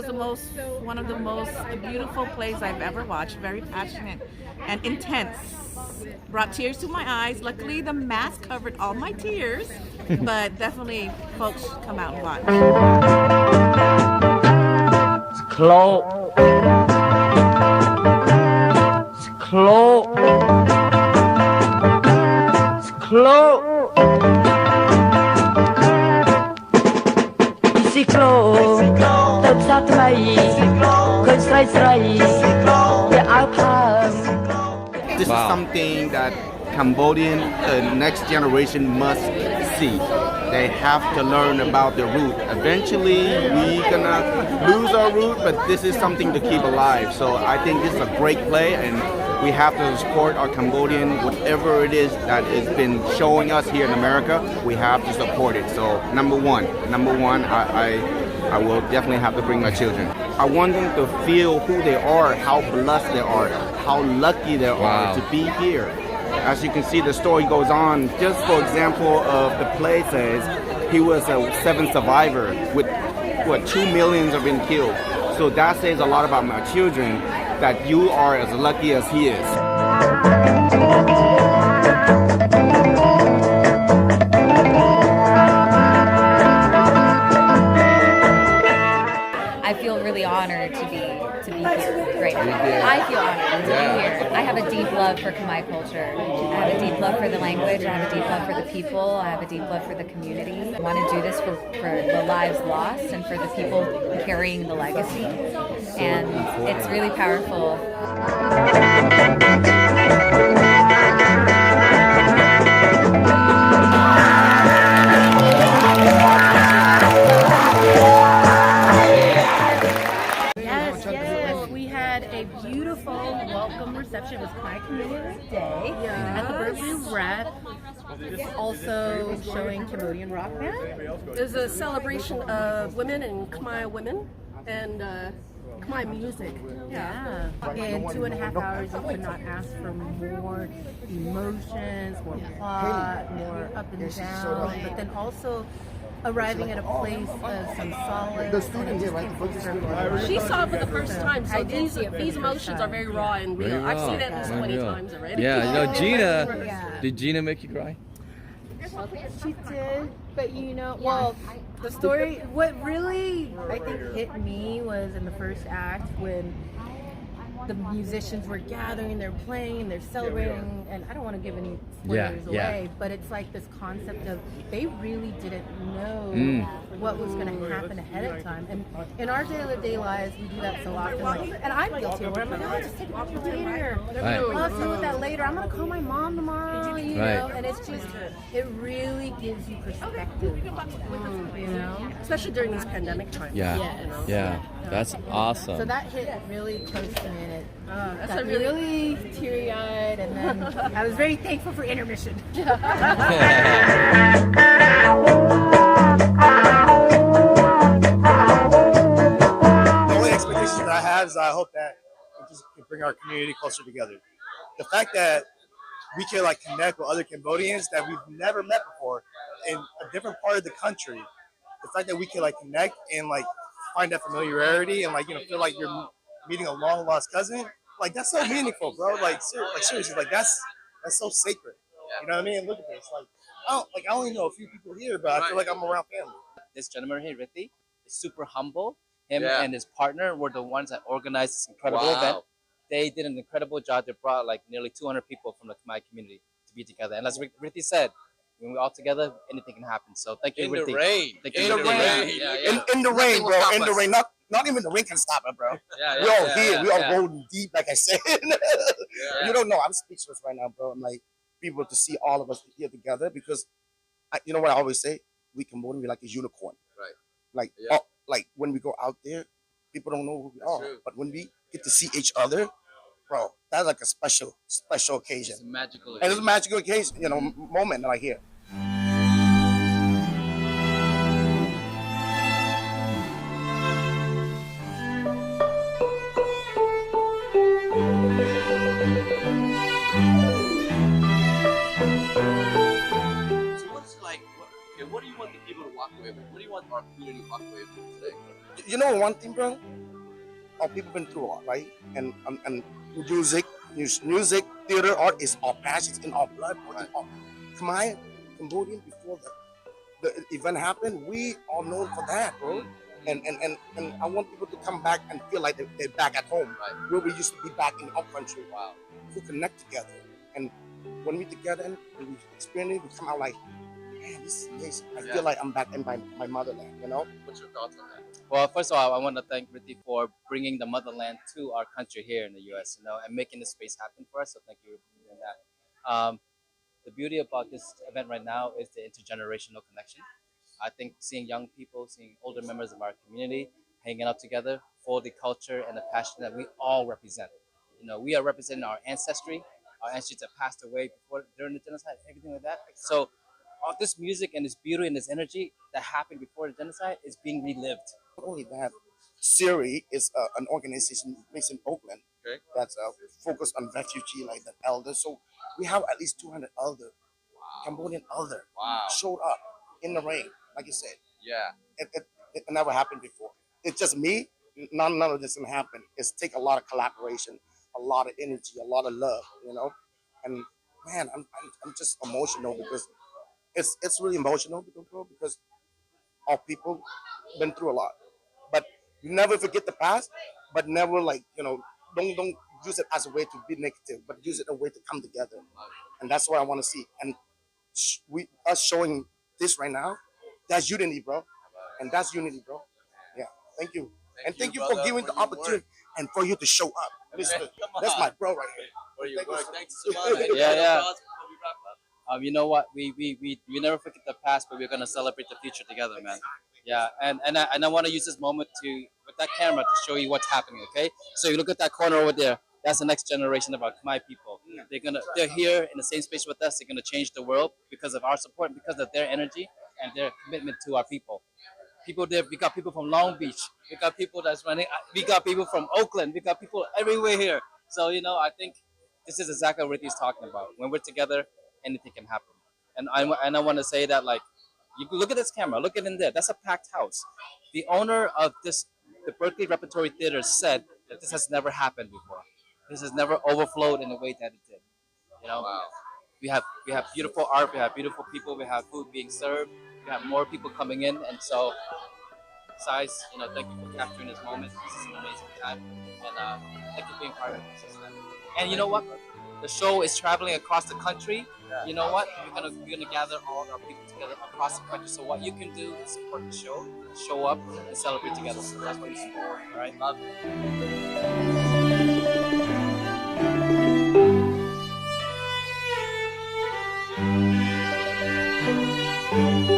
was one of the most beautiful plays I've ever watched. Very passionate and intense. Brought tears to my eyes. Luckily, the mask covered all my tears, but definitely, folks, come out and watch. Close. Close. Close. Close. Tập sát mày. Khơi say say. Yeah, áo thơm. This is something that Cambodian next generation must see. They have to learn about their root. Eventually, we're gonna lose our root, but this is something to keep alive. So I think this is a great play, and we have to support our Cambodian, whatever it is that has been showing us here in America, we have to support it. So number one, I will definitely have to bring my children. I want them to feel who they are, how blessed they are, how lucky they are to be here. As you can see, the story goes on. Just for example of the play says, he was a seventh survivor with, 2 million have been killed. So that says a lot about my children, that you are as lucky as he is. I feel really honored to be here right now. I feel honored to be here. I have a deep love for Khmer culture. I have a deep love for the language. I have a deep love for the people. I have a deep love for the community. I want to do this for the lives lost and for the people carrying the legacy. And it's really powerful. A beautiful welcome reception. It was Khmer Community Day at the Berkeley Rep. Also showing Cambodian rock band. It was a celebration of women and Khmer women and Khmer music. Yeah. In 2.5 hours, you could not ask for more emotions, more plot, more up and down, but then also arriving at a place of some solace. The student here, right? She saw it for the first time, so these emotions are very raw and real. I've seen it at least 20 times already. Yeah, you know, Gina, did Gina make you cry? She did, but you know, well, the story, what really, I think, hit me was in the first act when the musicians were gathering, they're playing, they're celebrating, and I don't want to give any spoilers away, but it's like this concept of they really didn't know what was going to happen ahead of time. And in our day-to-day lives, we do that so often. Like, and I'm guilty where I'm like, oh, just take it later. I'll deal with that later. I'm going to call my mom tomorrow, you know? And it's just, it really gives you perspective, you know? Especially during these pandemic times. Yeah. That's awesome. So that hit really close to me, and it got me really teary-eyed, and then I was very thankful for intermission. The only expectations that I have is I hope that we just can bring our community closer together. The fact that we can like connect with other Cambodians that we've never met before in a different part of the country, the fact that we can like connect and like find that familiarity and like, you know, feel like you're meeting a long lost cousin, like that's so meaningful, bro. Like seriously, like that's so sacred. You know what I mean? Look at this. Like I only know a few people here, but I feel like I'm around family. This gentleman here, Rithi, is super humble. Him and his partner were the ones that organized this incredible event. They did an incredible job. They brought like nearly 200 people from the Khmer community to be together. And as Rithi said, when we're all together, anything can happen. So thank you, Rithi. In the rain, bro. In the rain. Not even the rain can stop it, bro. We're all here. We are rolling deep, like I said. You don't know. I'm speechless right now, bro. I'm like, people to see all of us here together because, you know what I always say? We Cambodian, we like a unicorn. Right. Like when we go out there, people don't know who we are. True. But when we get to see each other, bro, that's like a special occasion. It's a magical occasion. And it's a magical occasion, you know, moment that I hear. So what's like, what do you want the people to walk away with? What do you want our community to walk away with today? you know one thing, bro. Our people been through a lot, right? And music, theater, art is our passion, it's in our blood. Right. Khmer, Cambodian, before the event happened, we are known for that, bro. And I want people to come back and feel like they're back at home, right, where we used to be back in our country. Wow. We connect together, and when we together and we experience it, we come out like, man, this is amazing. I feel like I'm back in my motherland, you know? What's your thoughts on that? Well, first of all, I want to thank Ritti for bringing the motherland to our country here in the U.S., and making this space happen for us. So thank you for doing that. The beauty about this event right now is the intergenerational connection. I think seeing young people, seeing older members of our community hanging out together for the culture and the passion that we all represent. We are representing our ancestry. Our ancestors that passed away during the genocide, everything like that. So all this music and this beauty and this energy that happened before the genocide is being relived. Not only that, Siri is an organization based in Oakland, okay, that's focused on refugee, like the elders. So we have at least 200 elder, Cambodian elder, showed up in the rain, like you said. Yeah, it never happened before. It's just me. None of this can happen. It's take a lot of collaboration, a lot of energy, a lot of love, And man, I'm just emotional because it's really emotional, bro, because our people been through a lot. But you never forget the past, but never don't use it as a way to be negative, but use it a way to come together. And that's what I want to see. And us showing this right now, that's unity, bro. And that's unity, bro. Yeah. Thank you. Thank you for giving the opportunity and for you to show up. That's my bro right here. Thanks so much. Yeah. You know what? We never forget the past, but we're gonna celebrate the future together, man. Yeah, and I want to use this moment with that camera to show you what's happening. Okay, so you look at that corner over there. That's the next generation of our Khmer people. They're here in the same space with us. They're gonna change the world because of our support, because of their energy and their commitment to our people. People there. We got people from Long Beach. We got people that's running. We got people from Oakland. We got people everywhere here. So I think this is exactly what Ritti's talking about. When we're together, anything can happen. And I want to say that, like, you look at this camera, look at in there. That's a packed house. The owner of the Berkeley Repertory Theater, said that this has never happened before. This has never overflowed in the way that it did. Wow. We have beautiful art. We have beautiful people. We have food being served. We have more people coming in, and so. Besides, thank you for capturing this moment. This is an amazing time, and thank you for being part of this. And you know what? The show is traveling across the country. You know what? We're gonna gather all of our people together across the country. So what you can do is support the show, show up, and celebrate together. So that's what you support. All right, love you.